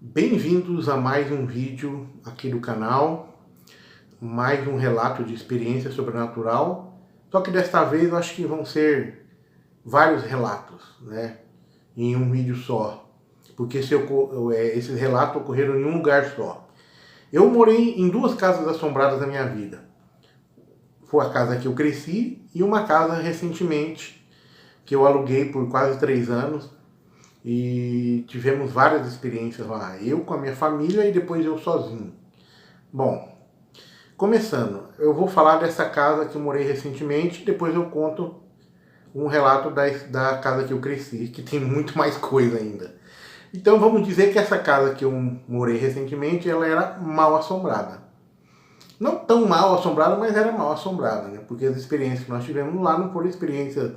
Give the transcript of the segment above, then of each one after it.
Bem-vindos a mais um vídeo aqui do canal, mais um relato de experiência sobrenatural, só que desta vez eu acho que vão ser vários relatos, né, em um vídeo só, porque esses relatos ocorreram em um lugar só. Eu morei em duas casas assombradas na minha vida. Foi a casa que eu cresci e uma casa recentemente que eu aluguei por quase 3 anos. E tivemos várias experiências lá, eu com a minha família e depois eu sozinho. Bom, começando, eu vou falar dessa casa que eu morei recentemente, depois eu conto um relato da casa que eu cresci, que tem muito mais coisa ainda. Então vamos dizer que essa casa que eu morei recentemente, ela era mal assombrada. Não tão mal assombrada, mas era mal assombrada, né? Porque as experiências que nós tivemos lá não foram experiências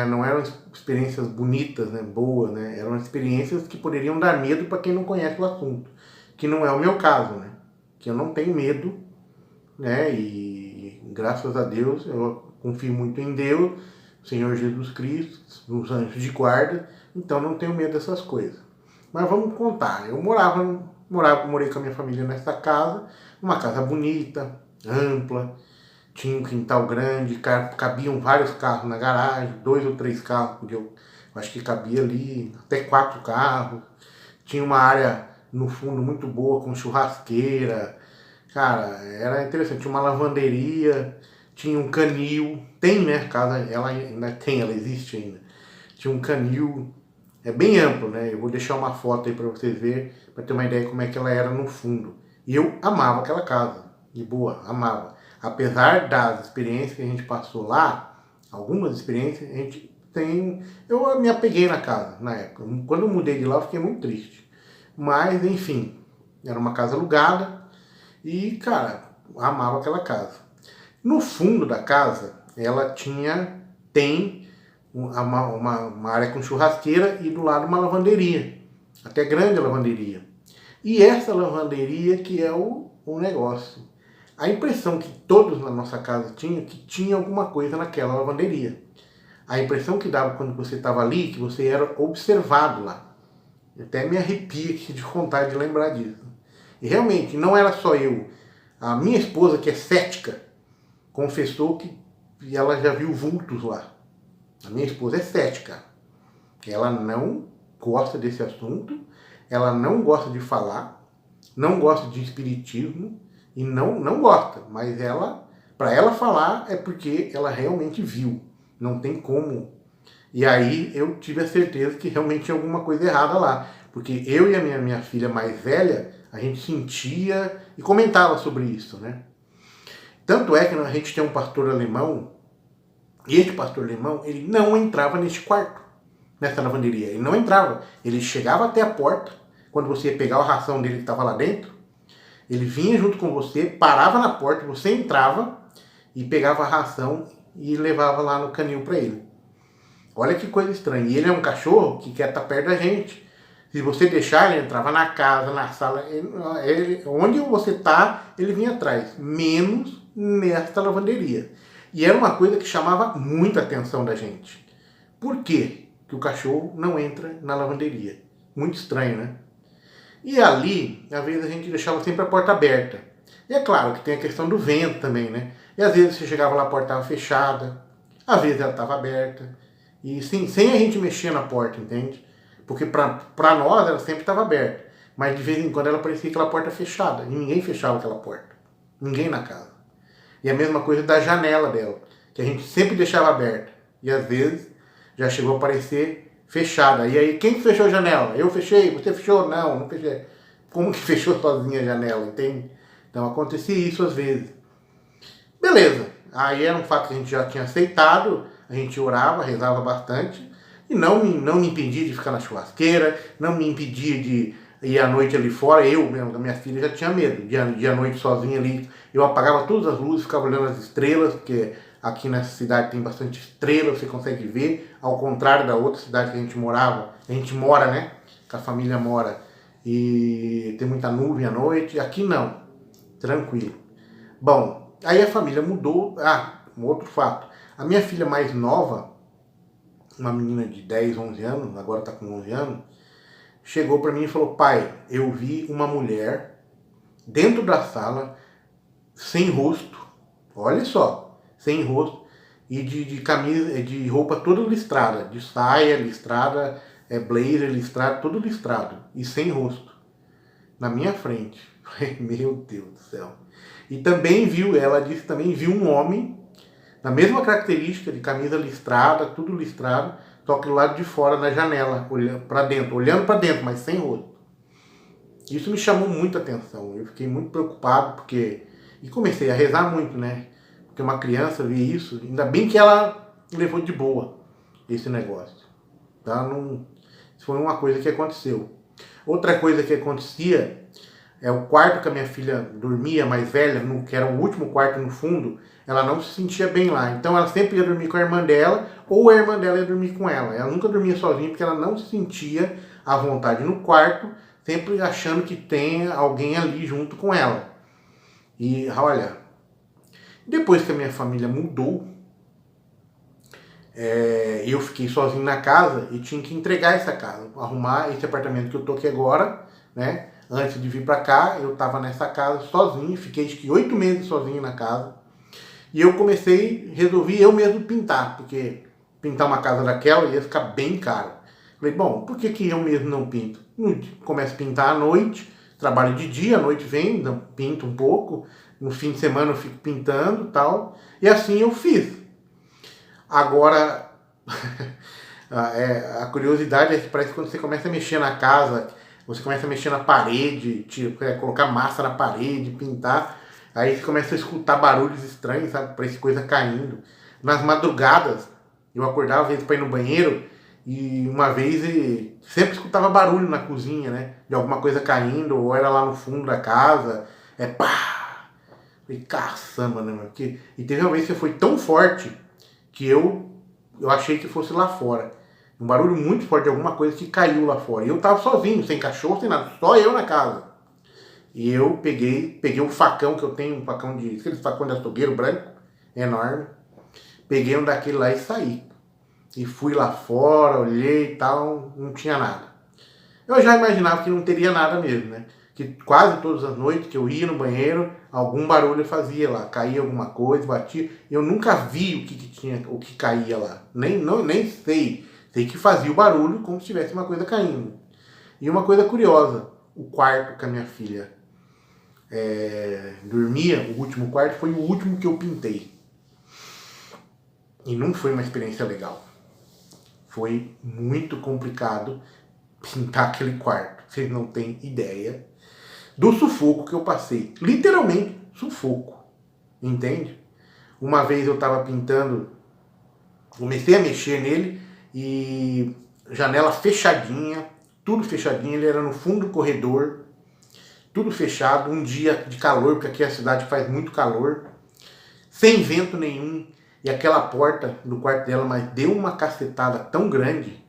não eram experiências bonitas, né, boas, né, eram experiências que poderiam dar medo para quem não conhece o assunto, que não é o meu caso, né, que eu não tenho medo, né, e graças a Deus eu confio muito em Deus, Senhor Jesus Cristo, nos anjos de guarda, então não tenho medo dessas coisas. Mas vamos contar, eu morei com a minha família nessa casa, uma casa bonita, ampla, tinha um quintal grande, cabiam vários carros na garagem, 2 ou 3 carros, porque eu acho que cabia ali, até 4 carros. Tinha uma área no fundo muito boa, com churrasqueira. Cara, era interessante. Tinha uma lavanderia, tinha um canil. Tem, né? A casa, ela ainda tem, ela existe ainda. Tinha um canil. É bem amplo, né? Eu vou deixar uma foto aí para vocês verem, para ter uma ideia como é que ela era no fundo. E eu amava aquela casa, de boa, amava. Apesar das experiências que a gente passou lá, algumas experiências, a gente tem... Eu me apeguei na casa, na época. Quando eu mudei de lá, eu fiquei muito triste. Mas, enfim, era uma casa alugada e, cara, amava aquela casa. No fundo da casa, ela tem uma área com churrasqueira e do lado uma lavanderia, até grande a lavanderia. E essa lavanderia que é o negócio. A impressão que todos na nossa casa tinham que tinha alguma coisa naquela lavanderia. A impressão que dava quando você estava ali, que você era observado lá. Até me arrepia aqui de vontade de lembrar disso. E realmente, não era só eu. A minha esposa, que é cética, confessou que ela já viu vultos lá. A minha esposa é cética. Ela não gosta desse assunto, ela não gosta de falar, não gosta de espiritismo e não gosta. Mas para ela falar é porque ela realmente viu. Não tem como. E aí eu tive a certeza que realmente tinha alguma coisa errada lá. Porque eu e a minha filha mais velha, a gente sentia e comentava sobre isso, né? Tanto é que a gente tem um pastor alemão, e este pastor alemão, ele não entrava neste quarto, nessa lavanderia. Ele não entrava. Ele chegava até a porta, quando você ia pegar a ração dele que estava lá dentro, ele vinha junto com você, parava na porta, você entrava e pegava a ração e levava lá no canil para ele. Olha que coisa estranha. E ele é um cachorro que quer estar perto da gente. Se você deixar, ele entrava na casa, na sala, onde você está, ele vinha atrás. Menos nesta lavanderia. E era uma coisa que chamava muita atenção da gente. Por quê que o cachorro não entra na lavanderia? Muito estranho, né? E ali, às vezes a gente deixava sempre a porta aberta. E é claro que tem a questão do vento também, né? E às vezes você chegava lá, a porta estava fechada, às vezes ela estava aberta. E sim, sem a gente mexer na porta, entende? Porque para nós ela sempre estava aberta. Mas de vez em quando ela parecia aquela porta fechada. E ninguém fechava aquela porta. Ninguém na casa. E a mesma coisa da janela dela, que a gente sempre deixava aberta. E às vezes já chegou a parecer fechada. E aí, quem fechou a janela? Eu fechei? Você fechou? Não, não fechei. Como que fechou sozinha a janela, entende? Então acontecia isso às vezes. Beleza. Aí era um fato que a gente já tinha aceitado. A gente orava, rezava bastante. E não me impedia de ficar na churrasqueira, não me impedia de ir à noite ali fora. Eu mesmo, da minha filha, já tinha medo de ir à noite sozinha ali. Eu apagava todas as luzes, ficava olhando as estrelas, porque aqui nessa cidade tem bastante estrela, você consegue ver. Ao contrário da outra cidade que a gente mora, né? Que a família mora. E tem muita nuvem à noite. Aqui não, tranquilo. Bom, aí a família mudou. Um outro fato. A minha filha mais nova, uma menina de 10, 11 anos, agora está com 11 anos, chegou para mim e falou: pai, eu vi uma mulher dentro da sala, sem rosto, olha só, sem rosto, e de camisa, de roupa toda listrada, de saia listrada, blazer listrado, tudo listrado, e sem rosto, na minha frente. Meu Deus do céu. E também viu, ela disse também viu um homem, na mesma característica, de camisa listrada, tudo listrado, só que do lado de fora, na janela, olhando para dentro, mas sem rosto. Isso me chamou muita atenção, eu fiquei muito preocupado, porque... E comecei a rezar muito, né? Porque uma criança vê isso, ainda bem que ela levou de boa esse negócio. Tá? Não... Isso foi uma coisa que aconteceu. Outra coisa que acontecia é o quarto que a minha filha dormia, mais velha, que era o último quarto no fundo, ela não se sentia bem lá. Então ela sempre ia dormir com a irmã dela, ou a irmã dela ia dormir com ela. Ela nunca dormia sozinha, porque ela não se sentia à vontade no quarto, sempre achando que tem alguém ali junto com ela. E olha, depois que a minha família mudou, eu fiquei sozinho na casa e tinha que entregar essa casa, arrumar esse apartamento que eu tô aqui agora, né? Antes de vir pra cá, eu tava nessa casa sozinho, fiquei acho que 8 meses sozinho na casa. E eu resolvi eu mesmo pintar, porque pintar uma casa daquela ia ficar bem caro. Falei, bom, por que eu mesmo não pinto? Começo a pintar à noite, trabalho de dia, à noite vem, pinto um pouco, no fim de semana eu fico pintando e tal. E assim eu fiz. Agora, a curiosidade é que parece que quando você começa a mexer na casa, você começa a mexer na parede, colocar massa na parede, pintar, aí você começa a escutar barulhos estranhos, sabe? Parece coisa caindo. Nas madrugadas, eu acordava às vezes para ir no banheiro, e uma vez sempre escutava barulho na cozinha, né? De alguma coisa caindo, ou era lá no fundo da casa, pá! Falei, caçamba, né, meu? E teve uma vez que foi tão forte que eu achei que fosse lá fora. Um barulho muito forte de alguma coisa que caiu lá fora. E eu tava sozinho, sem cachorro, sem nada, só eu na casa. E eu peguei um facão que eu tenho, aquele facão de açougueiro branco, enorme. Peguei um daquele lá e saí. E fui lá fora, olhei e tal, não tinha nada. Eu já imaginava que não teria nada mesmo, né? Que quase todas as noites que eu ia no banheiro, algum barulho fazia lá, caía alguma coisa, batia. Eu nunca vi o que caía lá, nem sei. Sei que fazia o barulho como se tivesse uma coisa caindo. E uma coisa curiosa, o quarto que a minha filha dormia, o último quarto, foi o último que eu pintei. E não foi uma experiência legal. Foi muito complicado pintar aquele quarto. Vocês não têm ideia do sufoco que eu passei. Literalmente, sufoco. Entende? Uma vez eu estava pintando, comecei a mexer nele e janela fechadinha, tudo fechadinho. Ele era no fundo do corredor, tudo fechado. Um dia de calor, porque aqui a cidade faz muito calor, sem vento nenhum. E aquela porta do quarto dela, mas deu uma cacetada tão grande,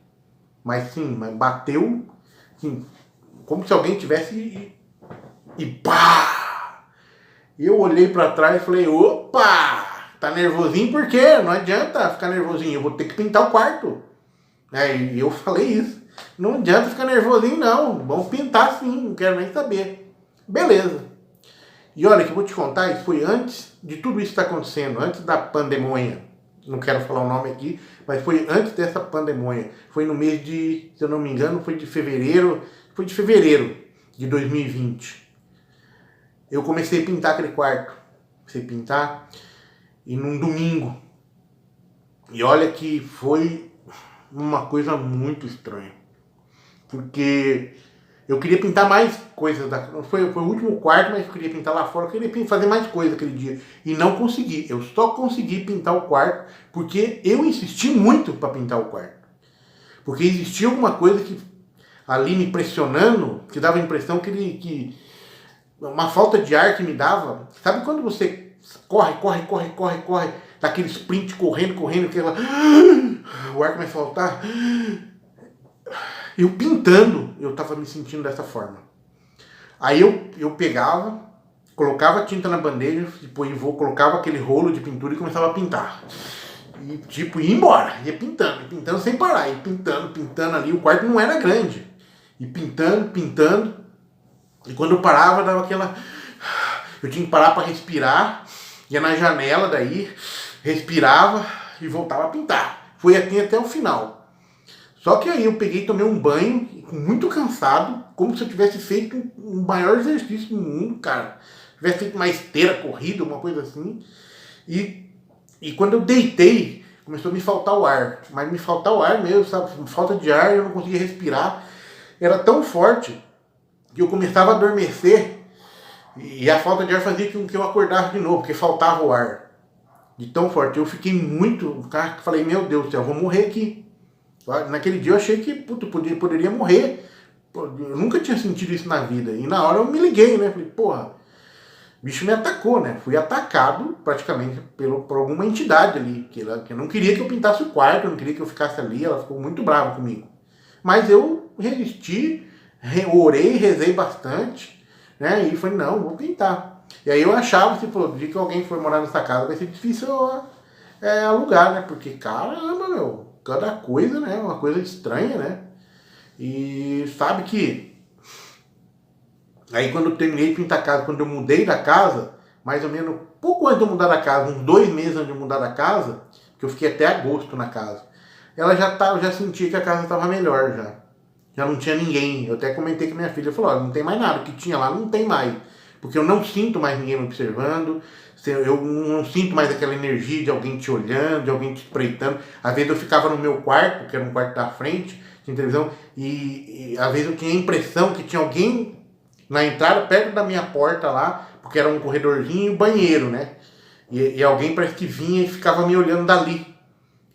mas bateu, assim, como se alguém tivesse e pá! E eu olhei pra trás e falei, opa! Tá nervosinho por quê? Não adianta ficar nervosinho, eu vou ter que pintar o quarto. E eu falei isso. Não adianta ficar nervosinho não, vamos pintar sim, não quero nem saber. Beleza. E olha que eu vou te contar, isso foi antes de tudo isso estar acontecendo, antes da pandemia. Não quero falar o nome aqui, mas foi antes dessa pandemia. Foi no mês de, se eu não me engano, foi de fevereiro de 2020. Eu comecei a pintar aquele quarto. Comecei a pintar e num domingo. E olha que foi uma coisa muito estranha. Porque eu queria pintar mais coisas. Foi o último quarto, mas eu queria pintar lá fora. Eu queria fazer mais coisa aquele dia. E não consegui. Eu só consegui pintar o quarto porque eu insisti muito para pintar o quarto. Porque existia alguma coisa que ali me pressionando, que dava a impressão que uma falta de ar que me dava. Sabe quando você corre, daquele sprint correndo, que o ar começa a faltar? Eu pintando, eu tava me sentindo dessa forma. Aí eu pegava, colocava tinta na bandeja, depois colocava aquele rolo de pintura e começava a pintar. E ia embora, ia pintando sem parar, ia pintando ali. O quarto não era grande. E pintando, pintando. E quando eu parava, dava aquela... Eu tinha que parar para respirar. Ia na janela daí, respirava e voltava a pintar. Foi assim até o final. Só que aí eu peguei e tomei um banho, muito cansado, como se eu tivesse feito o maior exercício do mundo, cara. Tivesse feito uma esteira, corrida, uma coisa assim. E quando eu deitei, começou a me faltar o ar. Mas me faltar o ar mesmo, sabe? Falta de ar, eu não conseguia respirar. Era tão forte que eu começava a adormecer. E a falta de ar fazia com que eu acordasse de novo, porque faltava o ar. De tão forte. Eu fiquei muito... Cara, falei, meu Deus do céu, eu vou morrer aqui. Naquele dia eu achei que poderia morrer. Eu nunca tinha sentido isso na vida. E na hora eu me liguei, né? Falei, porra, o bicho me atacou, né? Fui atacado praticamente por alguma entidade ali. Que não queria que eu pintasse o quarto, não queria que eu ficasse ali. Ela ficou muito brava comigo. Mas eu resisti, orei, rezei bastante, né? E falei, não, vou pintar. E aí eu achava, se o dia que alguém for morar nessa casa vai ser difícil alugar, né? Porque, caramba, meu, cada coisa, né? Uma coisa estranha, né? E sabe que... Aí quando eu terminei de pintar a casa, quando eu mudei da casa, mais ou menos pouco antes de eu mudar da casa, uns 2 meses antes de eu mudar da casa, que eu fiquei até agosto na casa, eu já sentia que a casa estava melhor já. Já não tinha ninguém. Eu até comentei com minha filha, falou, olha, não tem mais nada, o que tinha lá não tem mais. Porque eu não sinto mais ninguém me observando, eu não sinto mais aquela energia de alguém te olhando, de alguém te espreitando. Às vezes eu ficava no meu quarto, que era um quarto da frente, tinha televisão, e às vezes eu tinha a impressão que tinha alguém na entrada, perto da minha porta lá, porque era um corredorzinho e banheiro, né? E alguém parece que vinha e ficava me olhando dali.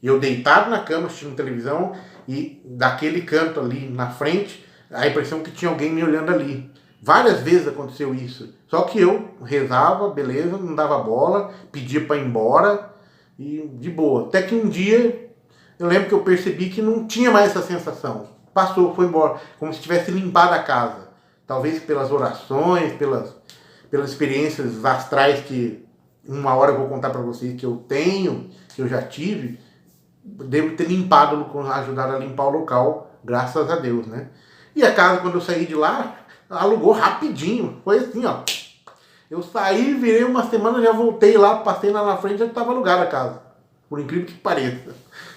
E eu deitado na cama assistindo televisão, e daquele canto ali na frente, a impressão que tinha alguém me olhando ali. Várias vezes aconteceu isso. Só que eu rezava, beleza, não dava bola, pedia para ir embora, e de boa. Até que um dia, eu lembro que eu percebi que não tinha mais essa sensação. Passou, foi embora, como se tivesse limpado a casa. Talvez pelas orações, pelas experiências astrais que uma hora eu vou contar para vocês que eu tenho, que eu já tive. Devo ter ajudado a limpar o local, graças a Deus, né? E a casa, quando eu saí de lá, alugou rapidinho. Foi assim, ó. Eu saí, virei uma semana, já voltei lá, passei lá na frente, já estava alugada a casa. Por incrível que pareça.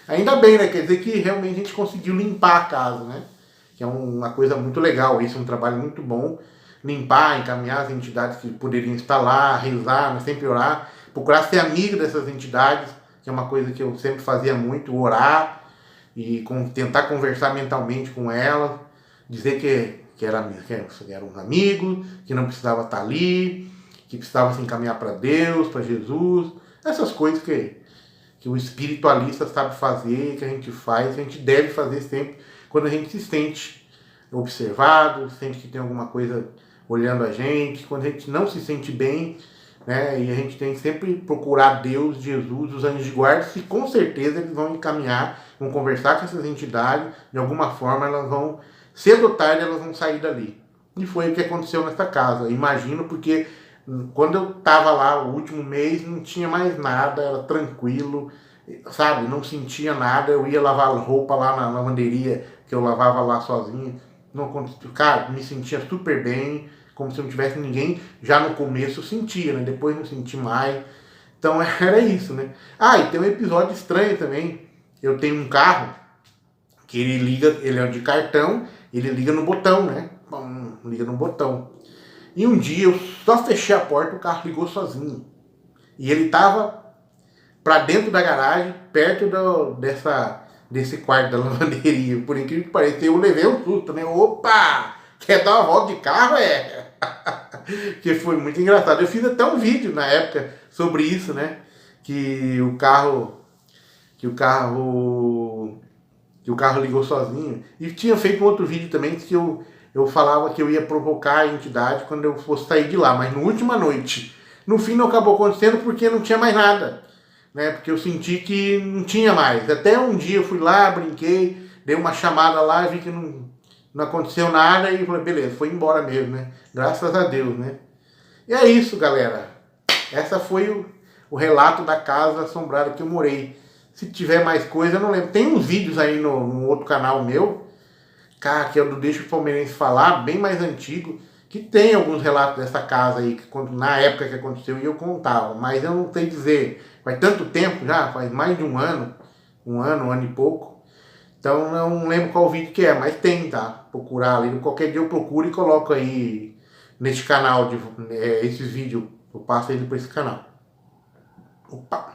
Ainda bem, né? Quer dizer que realmente a gente conseguiu limpar a casa, né? Que é uma coisa muito legal. Isso é um trabalho muito bom. Limpar, encaminhar as entidades que poderiam estar lá, rezar, mas sempre orar. Procurar ser amigo dessas entidades, que é uma coisa que eu sempre fazia muito, orar e tentar conversar mentalmente com elas, dizer que eram amigos, que não precisava estar ali, que precisava se encaminhar para Deus, para Jesus, essas coisas que o espiritualista sabe fazer, que a gente faz, que a gente deve fazer sempre quando a gente se sente observado, sente que tem alguma coisa olhando a gente, quando a gente não se sente bem, né? E a gente tem que sempre procurar Deus, Jesus, os anjos de guarda, que com certeza eles vão encaminhar, vão conversar com essas entidades, de alguma forma elas vão, cedo ou tarde elas vão sair dali. E foi o que aconteceu nessa casa, imagino, porque quando eu estava lá o último mês não tinha mais nada, era tranquilo, sabe, não sentia nada, eu ia lavar roupa lá na lavanderia, que eu lavava lá sozinho, não acontecia, cara, me sentia super bem, como se não tivesse ninguém. Já no começo eu sentia, né? Depois não senti mais. Então era isso, né? Ah, e tem um episódio estranho também. Eu tenho um carro que ele é de cartão, ele liga no botão, né? Liga no botão. E um dia eu só fechei a porta, o carro ligou sozinho. E ele tava pra dentro da garagem, perto desse quarto da lavanderia. Por incrível que pareça, eu levei um susto, né? Opa! Quer dar uma volta de carro? Que foi muito engraçado. Eu fiz até um vídeo na época sobre isso, né? Que o carro ligou sozinho. E tinha feito um outro vídeo também que eu falava que eu ia provocar a entidade quando eu fosse sair de lá, mas na última noite. No fim não acabou acontecendo porque não tinha mais nada, né? Porque eu senti que não tinha mais. Até um dia eu fui lá, brinquei, dei uma chamada lá, vi que não aconteceu nada e falei, beleza, foi embora mesmo, né? Graças a Deus, né? E é isso, galera. Essa foi o relato da casa assombrada que eu morei. Se tiver mais coisa, eu não lembro. Tem uns vídeos aí no outro canal meu. Cara, que é o do Deixa o Palmeirense Falar, bem mais antigo, que tem alguns relatos dessa casa aí, que na época que aconteceu e eu contava, mas eu não sei dizer, faz tanto tempo já, faz mais de um ano e pouco, então não lembro qual vídeo que é, mas tem, tá? Procurar ali, qualquer dia eu procuro e coloco aí neste canal, esses vídeos, eu passo ele para esse canal. Opa!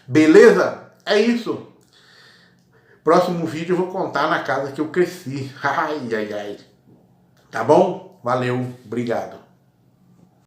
Beleza? É isso. Próximo vídeo eu vou contar na casa que eu cresci. Ai, ai, ai. Tá bom? Valeu, obrigado.